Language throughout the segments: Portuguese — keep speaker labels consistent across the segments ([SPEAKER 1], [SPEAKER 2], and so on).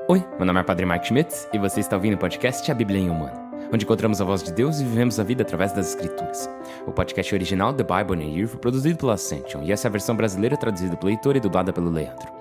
[SPEAKER 1] Oi, meu nome é Padre Mark Schmitz e você está ouvindo o podcast A Bíblia em Humano, onde encontramos a voz de Deus e vivemos a vida através das Escrituras. O podcast original The Bible in a Year foi produzido pela Ascension e essa é a versão brasileira traduzida pelo Heitor e dublada pelo Leandro.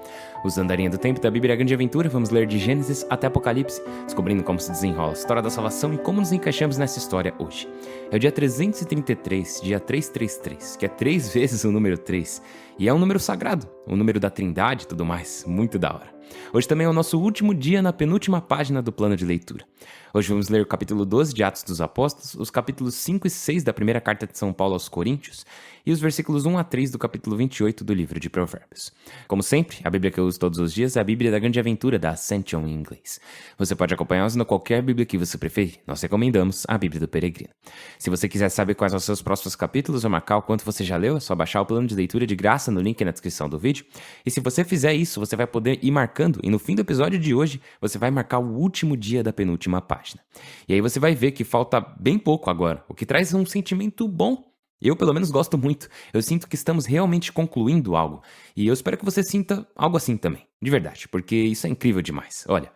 [SPEAKER 1] Usando a linha do tempo da Bíblia Grande Aventura, vamos ler de Gênesis até Apocalipse, descobrindo como se desenrola a história da salvação e como nos encaixamos nessa história hoje. É o dia 333, dia 333, que é 3 vezes o número 3, e é um número sagrado, o número da Trindade e tudo mais, muito da hora. Hoje também é o nosso último dia na penúltima página do plano de leitura. Hoje vamos ler o capítulo 12 de Atos dos Apóstolos, os capítulos 5 e 6 da primeira carta de São Paulo aos Coríntios e os versículos 1 a 3 do capítulo 28 do livro de Provérbios. Como sempre, a Bíblia que eu uso todos os dias é a Bíblia da Grande Aventura da Ascension em inglês. Você pode acompanhar-nos na qualquer Bíblia que você preferir. Nós recomendamos a Bíblia do Peregrino. Se você quiser saber quais são os seus próximos capítulos ou marcar o quanto você já leu, é só baixar o plano de leitura de graça no link na descrição do vídeo. E se você fizer isso, você vai poder ir marcando e no fim do episódio de hoje, você vai marcar o último dia da penúltima página. E aí você vai ver que falta bem pouco agora, o que traz um sentimento bom. Eu, pelo menos, gosto muito. Eu sinto que estamos realmente concluindo algo. E eu espero que você sinta algo assim também. De verdade, porque isso é incrível demais. Olha,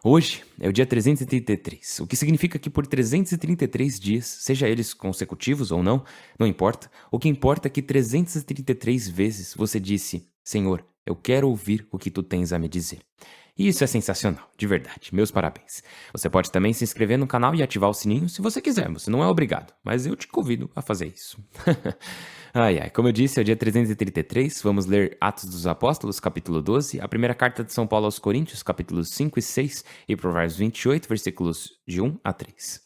[SPEAKER 1] hoje é o dia 333, o que significa que por 333 dias, seja eles consecutivos ou não, não importa. O que importa é que 333 vezes você disse: Senhor, eu quero ouvir o que tu tens a me dizer. E isso é sensacional, de verdade. Meus parabéns. Você pode também se inscrever no canal e ativar o sininho se você quiser. Você não é obrigado, mas eu te convido a fazer isso. Como eu disse, é o dia 333. Vamos ler Atos dos Apóstolos, capítulo 12, a primeira carta de São Paulo aos Coríntios, capítulos 5 e 6, e Provérbios 28, versículos de 1 a 3.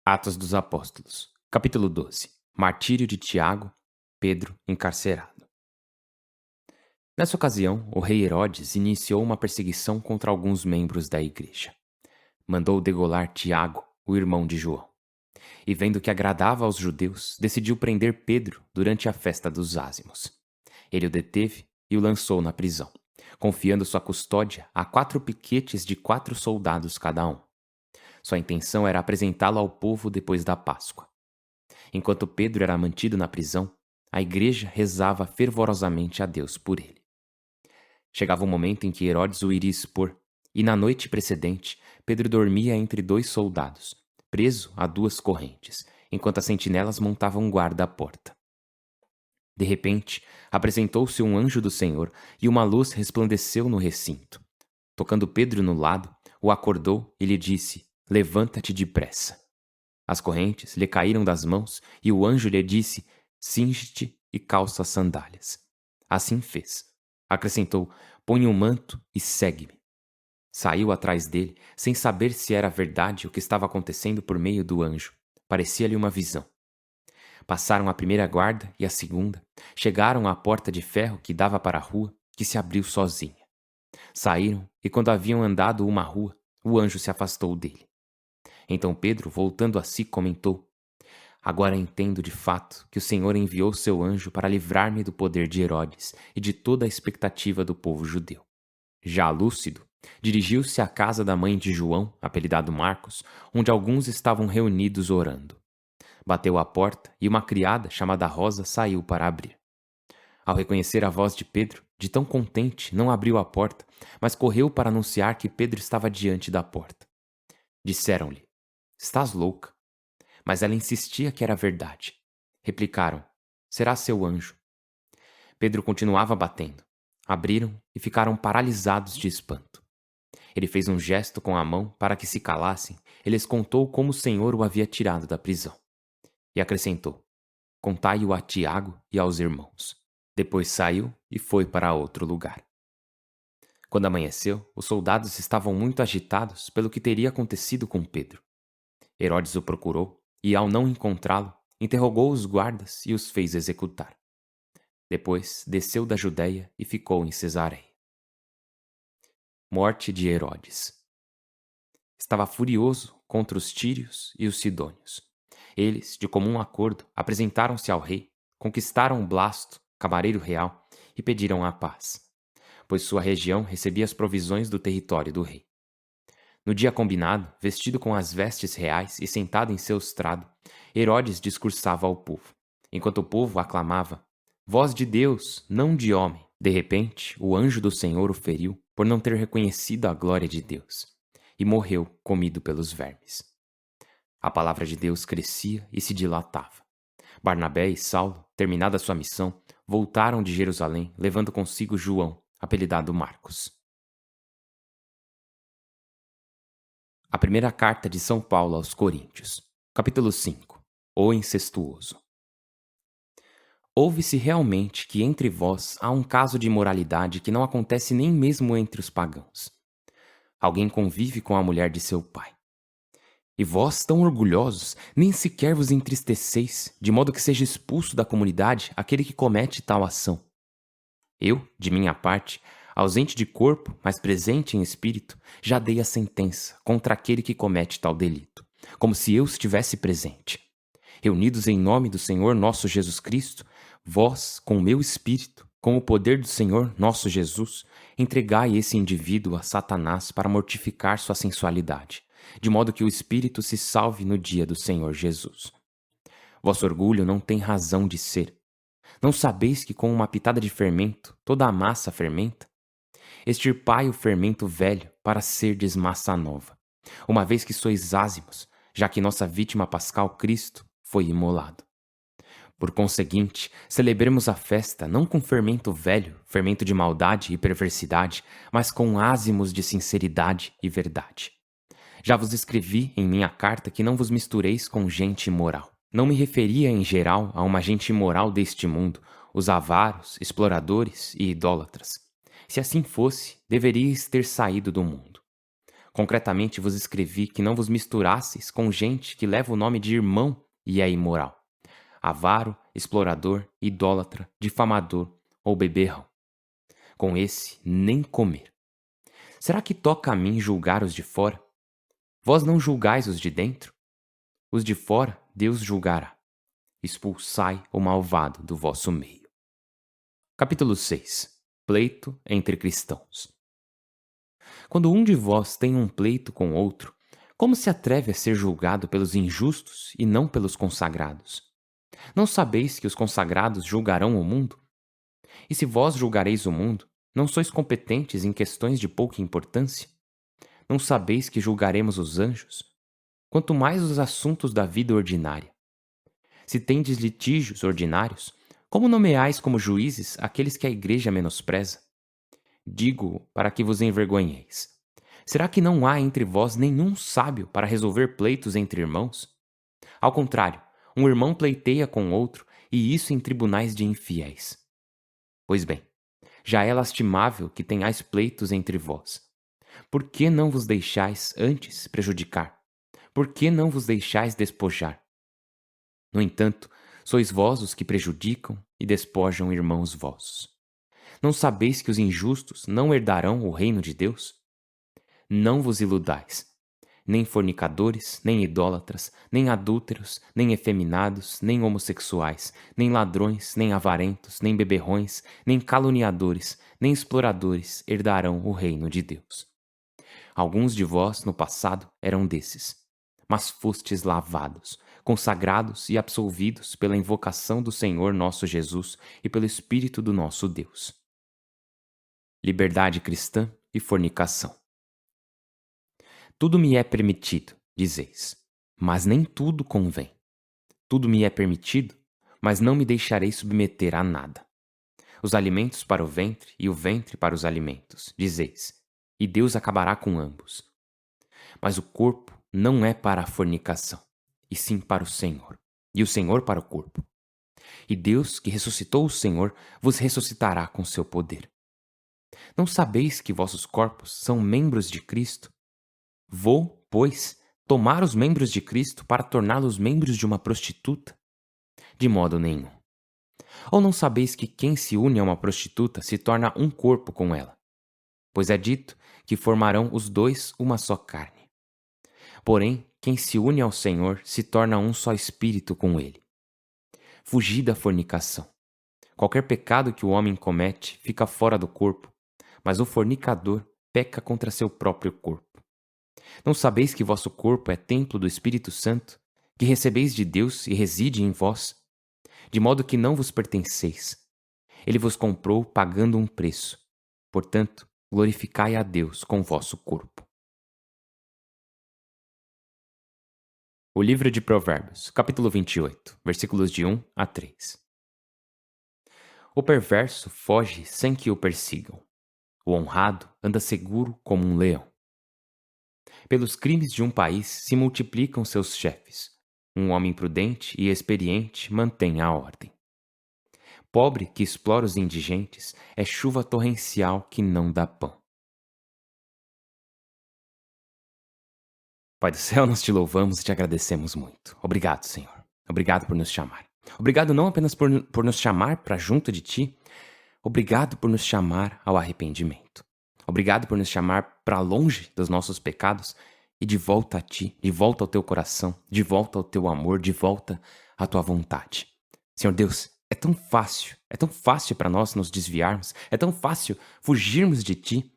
[SPEAKER 1] Atos dos Apóstolos, capítulo 12. Martírio de Tiago, Pedro encarcerado. Nessa ocasião, o rei Herodes iniciou uma perseguição contra alguns membros da igreja. Mandou degolar Tiago, o irmão de João. E vendo que agradava aos judeus, decidiu prender Pedro durante a festa dos ázimos. Ele o deteve e o lançou na prisão, confiando sua custódia a 4 piquetes de 4 soldados cada um. Sua intenção era apresentá-lo ao povo depois da Páscoa. Enquanto Pedro era mantido na prisão, a igreja rezava fervorosamente a Deus por ele. Chegava o momento em que Herodes o iria expor, e na noite precedente, Pedro dormia entre 2 soldados, preso a 2 correntes, enquanto as sentinelas montavam guarda à porta. De repente, apresentou-se um anjo do Senhor e uma luz resplandeceu no recinto. Tocando Pedro no lado, o acordou e lhe disse: Levanta-te depressa. As correntes lhe caíram das mãos e o anjo lhe disse: Cinge-te e calça as sandálias. Assim fez. Acrescentou: Põe um manto e segue-me. Saiu atrás dele, sem saber se era verdade o que estava acontecendo por meio do anjo. Parecia-lhe uma visão. Passaram a primeira guarda e a segunda. Chegaram à porta de ferro que dava para a rua, que se abriu sozinha. Saíram, e quando haviam andado uma rua, o anjo se afastou dele. Então Pedro, voltando a si, comentou: Agora entendo de fato que o Senhor enviou seu anjo para livrar-me do poder de Herodes e de toda a expectativa do povo judeu. Já lúcido, dirigiu-se à casa da mãe de João, apelidado Marcos, onde alguns estavam reunidos orando. Bateu à porta e uma criada, chamada Rosa, saiu para abrir. Ao reconhecer a voz de Pedro, de tão contente, não abriu a porta, mas correu para anunciar que Pedro estava diante da porta. Disseram-lhe: Estás louca? Mas ela insistia que era verdade. Replicaram: Será seu anjo. Pedro continuava batendo. Abriram e ficaram paralisados de espanto. Ele fez um gesto com a mão para que se calassem e lhes contou como o Senhor o havia tirado da prisão. E acrescentou: Contai-o a Tiago e aos irmãos. Depois saiu e foi para outro lugar. Quando amanheceu, os soldados estavam muito agitados pelo que teria acontecido com Pedro. Herodes o procurou e, ao não encontrá-lo, interrogou os guardas e os fez executar. Depois desceu da Judéia e ficou em Cesareia. Morte de Herodes. Estava furioso contra os tírios e os sidônios. Eles, de comum acordo, apresentaram-se ao rei, conquistaram Blasto, camareiro real, e pediram a paz, pois sua região recebia as provisões do território do rei. No dia combinado, vestido com as vestes reais e sentado em seu estrado, Herodes discursava ao povo, enquanto o povo aclamava: Voz de Deus, não de homem. De repente, o anjo do Senhor o feriu por não ter reconhecido a glória de Deus, e morreu comido pelos vermes. A palavra de Deus crescia e se dilatava. Barnabé e Saulo, terminada sua missão, voltaram de Jerusalém, levando consigo João, apelidado Marcos. A primeira carta de São Paulo aos Coríntios, capítulo 5. O incestuoso. Ouve-se realmente que entre vós há um caso de imoralidade que não acontece nem mesmo entre os pagãos. Alguém convive com a mulher de seu pai. E vós, tão orgulhosos, nem sequer vos entristeceis, de modo que seja expulso da comunidade aquele que comete tal ação. Eu, de minha parte, ausente de corpo, mas presente em espírito, já dei a sentença contra aquele que comete tal delito, como se eu estivesse presente. Reunidos em nome do Senhor nosso Jesus Cristo, vós, com o meu espírito, com o poder do Senhor nosso Jesus, entregai esse indivíduo a Satanás para mortificar sua sensualidade, de modo que o espírito se salve no dia do Senhor Jesus. Vosso orgulho não tem razão de ser. Não sabeis que com uma pitada de fermento toda a massa fermenta? Extirpai o fermento velho para serdes massa nova, uma vez que sois ázimos, já que nossa vítima pascal Cristo foi imolado. Por conseguinte, celebremos a festa não com fermento velho, fermento de maldade e perversidade, mas com ázimos de sinceridade e verdade. Já vos escrevi em minha carta que não vos mistureis com gente imoral. Não me referia em geral a uma gente imoral deste mundo, os avaros, exploradores e idólatras. Se assim fosse, deveríeis ter saído do mundo. Concretamente vos escrevi que não vos misturasseis com gente que leva o nome de irmão e é imoral. Avaro, explorador, idólatra, difamador ou beberrão. Com esse, nem comer. Será que toca a mim julgar os de fora? Vós não julgais os de dentro? Os de fora Deus julgará. Expulsai o malvado do vosso meio. Capítulo 6. Pleito entre cristãos. Quando um de vós tem um pleito com outro, como se atreve a ser julgado pelos injustos e não pelos consagrados? Não sabeis que os consagrados julgarão o mundo? E se vós julgareis o mundo, não sois competentes em questões de pouca importância? Não sabeis que julgaremos os anjos? Quanto mais os assuntos da vida ordinária. Se tendes litígios ordinários, como nomeais como juízes aqueles que a igreja menospreza? Digo para que vos envergonheis. Será que não há entre vós nenhum sábio para resolver pleitos entre irmãos? Ao contrário, um irmão pleiteia com outro, e isso em tribunais de infiéis. Pois bem, já é lastimável que tenhais pleitos entre vós. Por que não vos deixais antes prejudicar? Por que não vos deixais despojar? No entanto, sois vós os que prejudicam e despojam irmãos vossos. Não sabeis que os injustos não herdarão o reino de Deus? Não vos iludais. Nem fornicadores, nem idólatras, nem adúlteros, nem efeminados, nem homossexuais, nem ladrões, nem avarentos, nem beberrões, nem caluniadores, nem exploradores herdarão o reino de Deus. Alguns de vós, no passado, eram desses, mas fostes lavados, consagrados e absolvidos pela invocação do Senhor nosso Jesus e pelo Espírito do nosso Deus. Liberdade cristã e fornicação. Tudo me é permitido, dizeis, mas nem tudo convém. Tudo me é permitido, mas não me deixarei submeter a nada. Os alimentos para o ventre e o ventre para os alimentos, dizeis, e Deus acabará com ambos. Mas o corpo não é para a fornicação, e sim para o Senhor, e o Senhor para o corpo. E Deus, que ressuscitou o Senhor, vos ressuscitará com seu poder. Não sabeis que vossos corpos são membros de Cristo? Vou, pois, tomar os membros de Cristo para torná-los membros de uma prostituta? De modo nenhum. Ou não sabeis que quem se une a uma prostituta se torna um corpo com ela? Pois é dito que formarão os dois uma só carne. Porém, quem se une ao Senhor se torna um só espírito com ele. Fugi da fornicação. Qualquer pecado que o homem comete fica fora do corpo, mas o fornicador peca contra seu próprio corpo. Não sabeis que vosso corpo é templo do Espírito Santo, que recebeis de Deus e reside em vós, de modo que não vos pertenceis, Ele vos comprou pagando um preço. Portanto, glorificai a Deus com o vosso corpo. O livro de Provérbios, capítulo 28, versículos de 1 a 3. O perverso foge sem que o persigam. O honrado anda seguro como um leão. Pelos crimes de um país se multiplicam seus chefes. Um homem prudente e experiente mantém a ordem. Pobre que explora os indigentes é chuva torrencial que não dá pão. Pai do céu, nós te louvamos e te agradecemos muito. Obrigado, Senhor. Obrigado por nos chamar. Obrigado não apenas por nos chamar para junto de ti, obrigado por nos chamar ao arrependimento. Obrigado por nos chamar para longe dos nossos pecados e de volta a ti, de volta ao teu coração, de volta ao teu amor, de volta à tua vontade. Senhor Deus, é tão fácil para nós nos desviarmos, é tão fácil fugirmos de ti.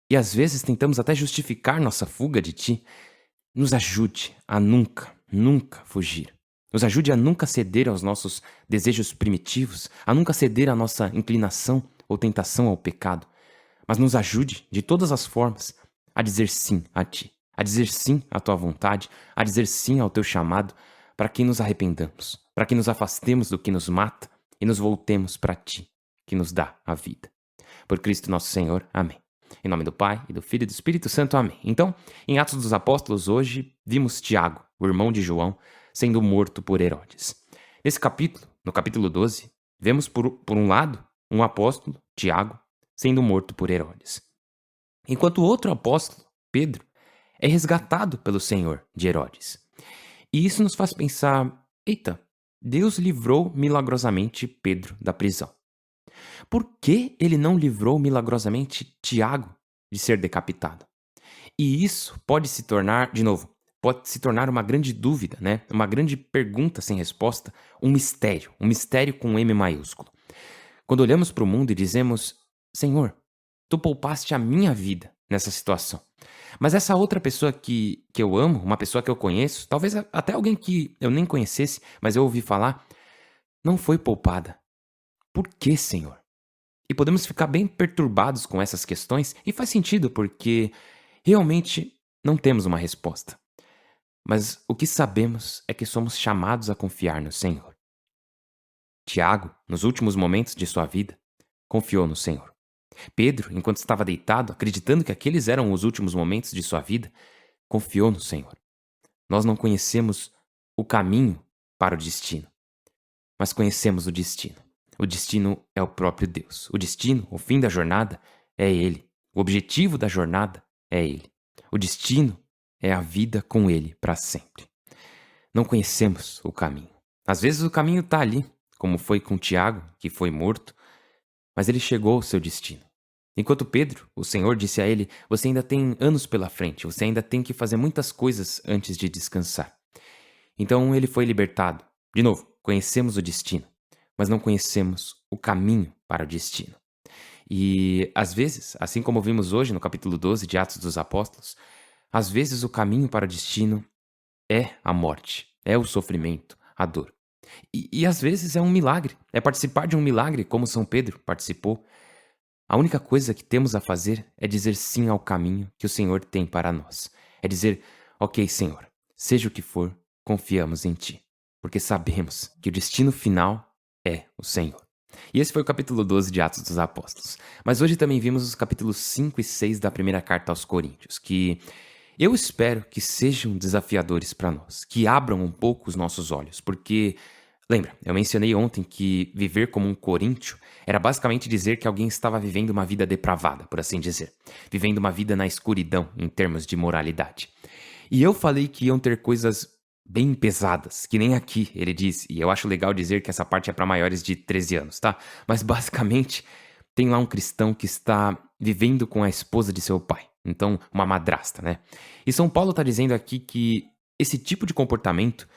[SPEAKER 1] E às vezes tentamos até justificar nossa fuga de ti. Nos ajude a nunca fugir. Nos ajude a nunca ceder aos nossos desejos primitivos, a nunca ceder à nossa inclinação ou tentação ao pecado. Mas nos ajude, de todas as formas, a dizer sim a ti, a dizer sim à tua vontade, a dizer sim ao teu chamado, para que nos arrependamos, para que nos afastemos do que nos mata e nos voltemos para ti, que nos dá a vida. Por Cristo nosso Senhor. Amém. Em nome do Pai, e do Filho e do Espírito Santo. Amém. Então, em Atos dos Apóstolos, hoje, vimos Tiago, o irmão de João, sendo morto por Herodes. Nesse capítulo, no capítulo 12, vemos, por um lado, um apóstolo, Tiago, sendo morto por Herodes. Enquanto o outro apóstolo, Pedro, é resgatado pelo Senhor de Herodes. E isso nos faz pensar, eita, Deus livrou milagrosamente Pedro da prisão. Por que ele não livrou milagrosamente Tiago de ser decapitado? E isso pode se tornar, de novo, pode se tornar uma grande dúvida, né? Uma grande pergunta sem resposta, um mistério com M maiúsculo. Quando olhamos para o mundo e dizemos, Senhor, tu poupaste a minha vida nessa situação. Mas essa outra pessoa que eu amo, uma pessoa que eu conheço, talvez até alguém que eu nem conhecesse, mas eu ouvi falar, não foi poupada. Por que, Senhor? E podemos ficar bem perturbados com essas questões, e faz sentido porque realmente não temos uma resposta. Mas o que sabemos é que somos chamados a confiar no Senhor. Tiago, nos últimos momentos de sua vida, confiou no Senhor. Pedro, enquanto estava deitado, acreditando que aqueles eram os últimos momentos de sua vida, confiou no Senhor. Nós não conhecemos o caminho para o destino, mas conhecemos o destino. O destino é o próprio Deus. O destino, o fim da jornada, é Ele. O objetivo da jornada é Ele. O destino é a vida com Ele para sempre. Não conhecemos o caminho. Às vezes o caminho está ali, como foi com Tiago, que foi morto, mas ele chegou ao seu destino. Enquanto Pedro, o Senhor disse a ele, você ainda tem anos pela frente, você ainda tem que fazer muitas coisas antes de descansar. Então ele foi libertado. De novo, conhecemos o destino, mas não conhecemos o caminho para o destino. E, às vezes, assim como vimos hoje no capítulo 12 de Atos dos Apóstolos, às vezes o caminho para o destino é a morte, é o sofrimento, a dor. E às vezes é um milagre, é participar de um milagre como São Pedro participou. A única coisa que temos a fazer é dizer sim ao caminho que o Senhor tem para nós. É dizer, ok, Senhor, seja o que for, confiamos em Ti, porque sabemos que o destino final é o Senhor. E esse foi o capítulo 12 de Atos dos Apóstolos. Mas hoje também vimos os capítulos 5 e 6 da primeira carta aos Coríntios, que eu espero que sejam desafiadores para nós, que abram um pouco os nossos olhos, porque, lembra, eu mencionei ontem que viver como um coríntio era basicamente dizer que alguém estava vivendo uma vida depravada, por assim dizer, vivendo uma vida na escuridão em termos de moralidade. E eu falei que iam ter coisas bem pesadas, que nem aqui, ele diz, e eu acho legal dizer que essa parte é para maiores de 13 anos, tá? Mas basicamente, tem lá um cristão que está vivendo com a esposa de seu pai, então uma madrasta, né? E São Paulo está dizendo aqui que esse tipo de comportamento,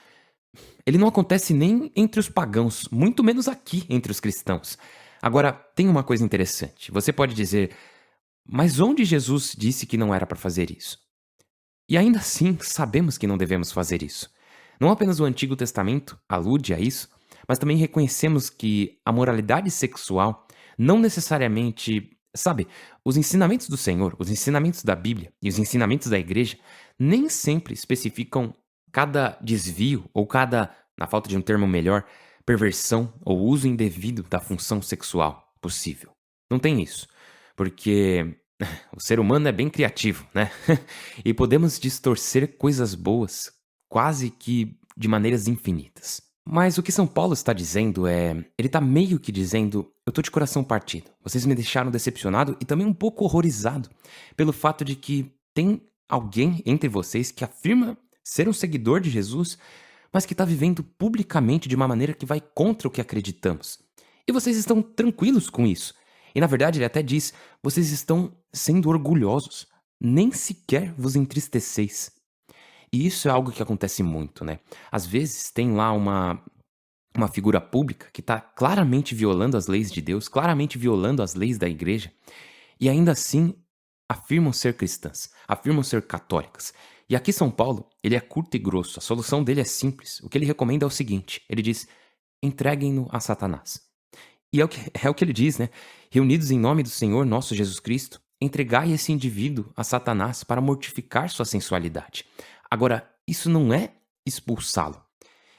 [SPEAKER 1] ele não acontece nem entre os pagãos, muito menos aqui entre os cristãos. Agora, tem uma coisa interessante, você pode dizer, mas onde Jesus disse que não era para fazer isso? E ainda assim, sabemos que não devemos fazer isso. Não apenas o Antigo Testamento alude a isso, mas também reconhecemos que a moralidade sexual não necessariamente, sabe, os ensinamentos do Senhor, os ensinamentos da Bíblia e os ensinamentos da igreja nem sempre especificam cada desvio ou cada, na falta de um termo melhor, perversão ou uso indevido da função sexual possível. Não tem isso, porque o ser humano é bem criativo, né? E podemos distorcer coisas boas quase que de maneiras infinitas. Mas o que São Paulo está dizendo ele está meio que dizendo, eu tô de coração partido. Vocês me deixaram decepcionado e também um pouco horrorizado pelo fato de que tem alguém entre vocês que afirma ser um seguidor de Jesus, mas que está vivendo publicamente de uma maneira que vai contra o que acreditamos. E vocês estão tranquilos com isso. E na verdade ele até diz, vocês estão sendo orgulhosos, nem sequer vos entristeceis. E isso é algo que acontece muito, né? Às vezes tem lá uma figura pública que está claramente violando as leis de Deus, claramente violando as leis da igreja, e ainda assim afirmam ser cristãs, afirmam ser católicas. E aqui São Paulo, ele é curto e grosso, a solução dele é simples. O que ele recomenda é o seguinte, ele diz, entreguem-no a Satanás. E é o que ele diz, né? Reunidos em nome do Senhor nosso Jesus Cristo, entregai esse indivíduo a Satanás para mortificar sua sensualidade. Agora, isso não é expulsá-lo.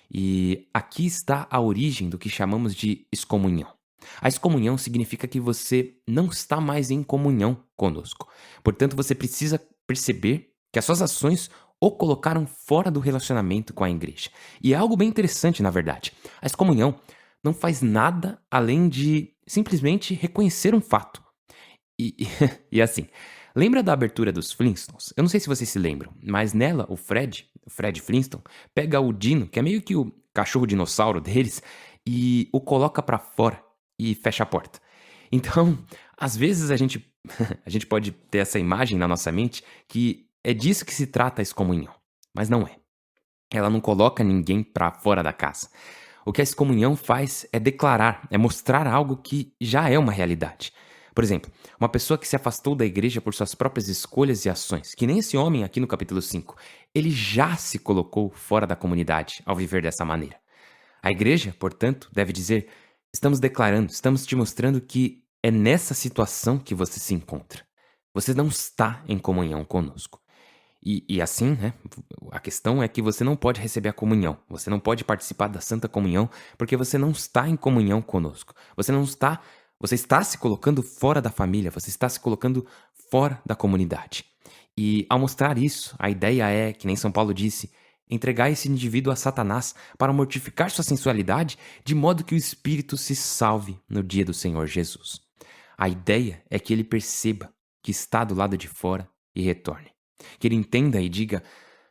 [SPEAKER 1] E aqui está a origem do que chamamos de excomunhão. A excomunhão significa que você não está mais em comunhão conosco. Portanto, você precisa perceber que as suas ações o colocaram fora do relacionamento com a igreja. E é algo bem interessante, na verdade. A excomunhão não faz nada além de simplesmente reconhecer um fato. E assim, lembra da abertura dos Flintstones? Eu não sei se vocês se lembram, mas nela o Fred Flintstone, pega o Dino, que é meio que o cachorro dinossauro deles, e o coloca pra fora e fecha a porta. Então, às vezes a gente pode ter essa imagem na nossa mente que é disso que se trata a excomunhão, mas não é. Ela não coloca ninguém pra fora da casa. O que a excomunhão faz é declarar, é mostrar algo que já é uma realidade. Por exemplo, uma pessoa que se afastou da igreja por suas próprias escolhas e ações, que nem esse homem aqui no capítulo 5, ele já se colocou fora da comunidade ao viver dessa maneira. A igreja, portanto, deve dizer, estamos declarando, estamos te mostrando que é nessa situação que você se encontra. Você não está em comunhão conosco. E assim, né, a questão é que você não pode receber a comunhão, você não pode participar da Santa Comunhão porque você não está em comunhão conosco. Você está se colocando fora da família, você está se colocando fora da comunidade. E ao mostrar isso, a ideia é, que nem São Paulo disse, entregar esse indivíduo a Satanás para mortificar sua sensualidade de modo que o espírito se salve no dia do Senhor Jesus. A ideia é que ele perceba que está do lado de fora e retorne. Que ele entenda e diga,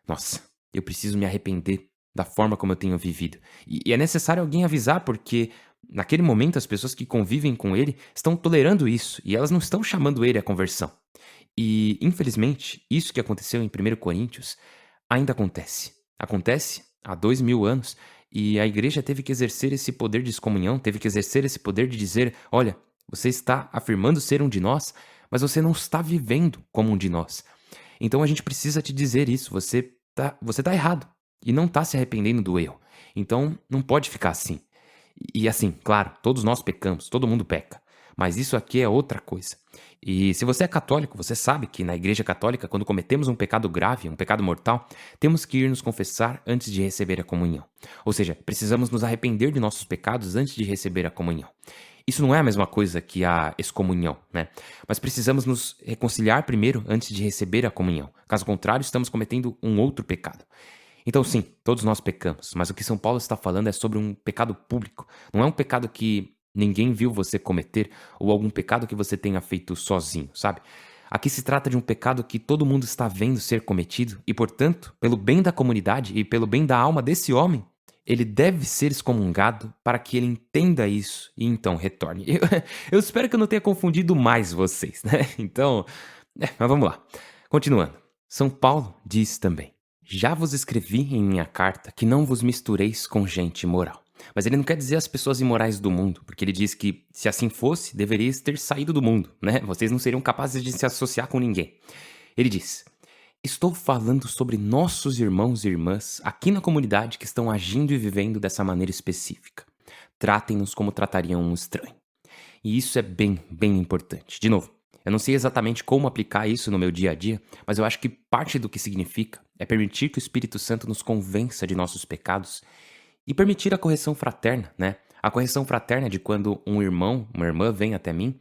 [SPEAKER 1] nossa, eu preciso me arrepender da forma como eu tenho vivido. E é necessário alguém avisar porque naquele momento as pessoas que convivem com ele estão tolerando isso e elas não estão chamando ele à conversão. E, infelizmente, isso que aconteceu em 1 Coríntios ainda acontece. Acontece há 2000 anos e a igreja teve que exercer esse poder de excomunhão, teve que exercer esse poder de dizer, olha, você está afirmando ser um de nós, mas você não está vivendo como um de nós. Então a gente precisa te dizer isso, você tá errado e não tá se arrependendo do erro. Então não pode ficar assim. E assim, claro, todos nós pecamos, todo mundo peca. Mas isso aqui é outra coisa. E se você é católico, você sabe que na Igreja Católica, quando cometemos um pecado grave, um pecado mortal, temos que ir nos confessar antes de receber a comunhão. Ou seja, precisamos nos arrepender de nossos pecados antes de receber a comunhão. Isso não é a mesma coisa que a excomunhão, né? Mas precisamos nos reconciliar primeiro antes de receber a comunhão. Caso contrário, estamos cometendo um outro pecado. Então sim, todos nós pecamos, mas o que São Paulo está falando é sobre um pecado público. Não é um pecado que ninguém viu você cometer ou algum pecado que você tenha feito sozinho, sabe? Aqui se trata de um pecado que todo mundo está vendo ser cometido e, portanto, pelo bem da comunidade e pelo bem da alma desse homem, ele deve ser excomungado para que ele entenda isso e então retorne. Eu espero que eu não tenha confundido mais vocês, né? Então, mas vamos lá. Continuando. São Paulo diz também, já vos escrevi em minha carta que não vos mistureis com gente imoral. Mas ele não quer dizer as pessoas imorais do mundo, porque ele diz que, se assim fosse, deverias ter saído do mundo, né? Vocês não seriam capazes de se associar com ninguém. Ele diz, estou falando sobre nossos irmãos e irmãs aqui na comunidade que estão agindo e vivendo dessa maneira específica. tratem-nos como tratariam um estranho. E isso é bem, bem importante. De novo, eu não sei exatamente como aplicar isso no meu dia a dia, mas eu acho que parte do que significa é permitir que o Espírito Santo nos convença de nossos pecados e permitir a correção fraterna, né? A correção fraterna de quando um irmão, uma irmã vem até mim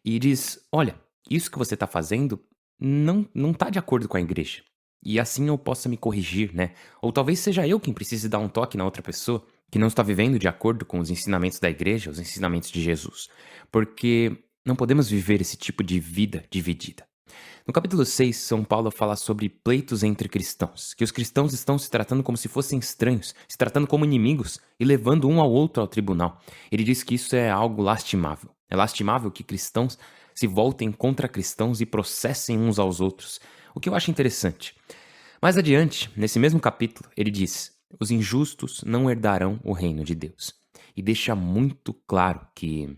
[SPEAKER 1] e diz: olha, isso que você está fazendo não tá de acordo com a igreja. E assim eu possa me corrigir, né? Ou talvez seja eu quem precise dar um toque na outra pessoa que não está vivendo de acordo com os ensinamentos da igreja, os ensinamentos de Jesus. Porque não podemos viver esse tipo de vida dividida. No capítulo 6, São Paulo fala sobre pleitos entre cristãos, que os cristãos estão se tratando como se fossem estranhos, se tratando como inimigos e levando um ao outro ao tribunal. Ele diz que isso é algo lastimável. É lastimável que cristãos se voltem contra cristãos e processem uns aos outros, o que eu acho interessante. Mais adiante, nesse mesmo capítulo, ele diz: os injustos não herdarão o reino de Deus. E deixa muito claro que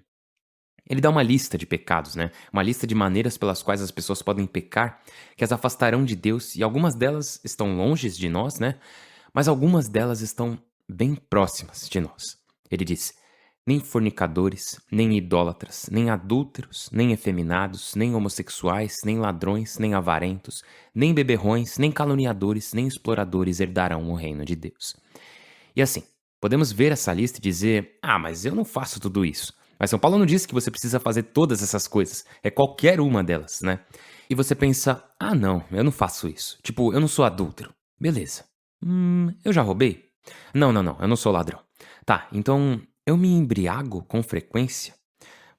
[SPEAKER 1] ele dá uma lista de pecados, né? Uma lista de maneiras pelas quais as pessoas podem pecar, que as afastarão de Deus, e algumas delas estão longe de nós, né? Mas algumas delas estão bem próximas de nós. Ele diz: nem fornicadores, nem idólatras, nem adúlteros, nem efeminados, nem homossexuais, nem ladrões, nem avarentos, nem beberrões, nem caluniadores, nem exploradores herdarão o reino de Deus. E assim, podemos ver essa lista e dizer: ah, mas eu não faço tudo isso. Mas São Paulo não disse que você precisa fazer todas essas coisas. É qualquer uma delas, né? E você pensa: ah, não, eu não faço isso. Tipo, eu não sou adúltero. Beleza. Eu já roubei? Não, eu não sou ladrão. Tá, então eu me embriago com frequência?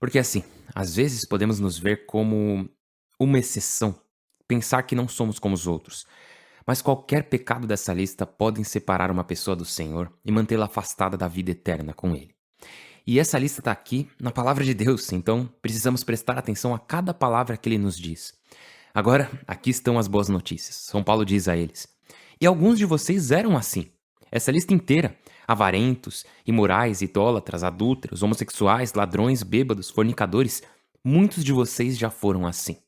[SPEAKER 1] Porque assim, às vezes podemos nos ver como uma exceção. Pensar que não somos como os outros. Mas qualquer pecado dessa lista podem separar uma pessoa do Senhor e mantê-la afastada da vida eterna com Ele. E essa lista está aqui na palavra de Deus, então precisamos prestar atenção a cada palavra que ele nos diz. Agora, aqui estão as boas notícias. São Paulo diz a eles: e alguns de vocês eram assim. Essa lista inteira: avarentos, imorais, idólatras, adúlteros, homossexuais, ladrões, bêbados, fornicadores. Muitos de vocês já foram assim.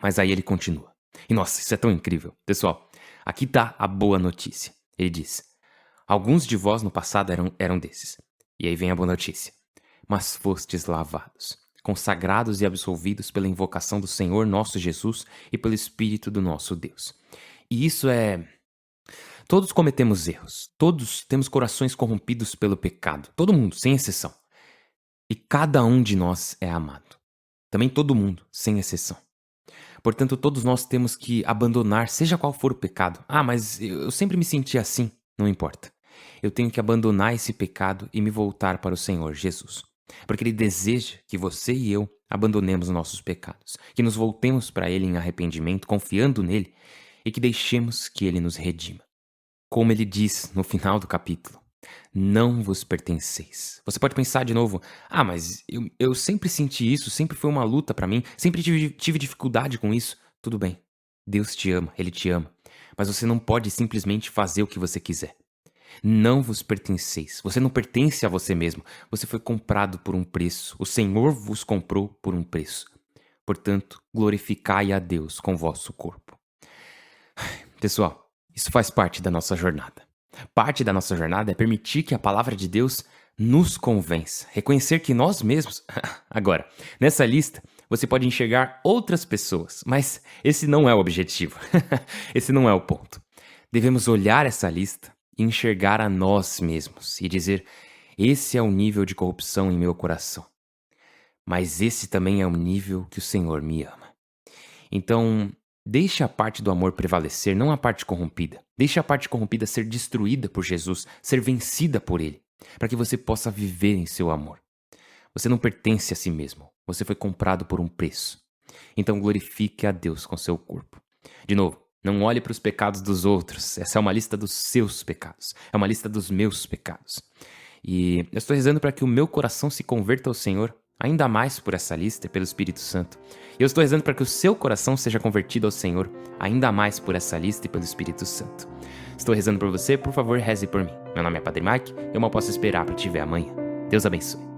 [SPEAKER 1] Mas aí ele continua. E nossa, isso é tão incrível. Pessoal, aqui está a boa notícia. Ele diz: alguns de vós no passado eram desses. E aí vem a boa notícia. Mas fostes lavados, consagrados e absolvidos pela invocação do Senhor nosso Jesus e pelo Espírito do nosso Deus. E isso é... todos cometemos erros. Todos temos corações corrompidos pelo pecado. Todo mundo, sem exceção. E cada um de nós é amado. Também todo mundo, sem exceção. Portanto, todos nós temos que abandonar, seja qual for o pecado. Ah, mas eu sempre me senti assim. Não importa. Eu tenho que abandonar esse pecado e me voltar para o Senhor Jesus. Porque Ele deseja que você e eu abandonemos nossos pecados, que nos voltemos para Ele em arrependimento, confiando nele, e que deixemos que Ele nos redima. Como Ele diz no final do capítulo: não vos pertenceis. Você pode pensar de novo: ah, mas eu sempre senti isso, sempre foi uma luta para mim, sempre tive dificuldade com isso. Tudo bem, Deus te ama, Ele te ama, mas você não pode simplesmente fazer o que você quiser. Não vos pertenceis. Você não pertence a você mesmo. Você foi comprado por um preço. O Senhor vos comprou por um preço. Portanto, glorificai a Deus com vosso corpo. Pessoal, isso faz parte da nossa jornada. Parte da nossa jornada é permitir que a palavra de Deus nos convença. Reconhecer que nós mesmos... Agora, nessa lista, você pode enxergar outras pessoas, mas esse não é o objetivo. Esse não é o ponto. Devemos olhar essa lista e enxergar a nós mesmos e dizer: esse é o nível de corrupção em meu coração. Mas esse também é o nível que o Senhor me ama. Então, deixe a parte do amor prevalecer, não a parte corrompida. Deixe a parte corrompida ser destruída por Jesus, ser vencida por Ele, para que você possa viver em seu amor. Você não pertence a si mesmo. Você foi comprado por um preço. Então glorifique a Deus com seu corpo. De novo, não olhe para os pecados dos outros. Essa é uma lista dos seus pecados. É uma lista dos meus pecados. E eu estou rezando para que o meu coração se converta ao Senhor ainda mais por essa lista e pelo Espírito Santo. E eu estou rezando para que o seu coração seja convertido ao Senhor ainda mais por essa lista e pelo Espírito Santo. Estou rezando por você, por favor, reze por mim. Meu nome é Padre Mike e eu mal posso esperar para te ver amanhã. Deus abençoe.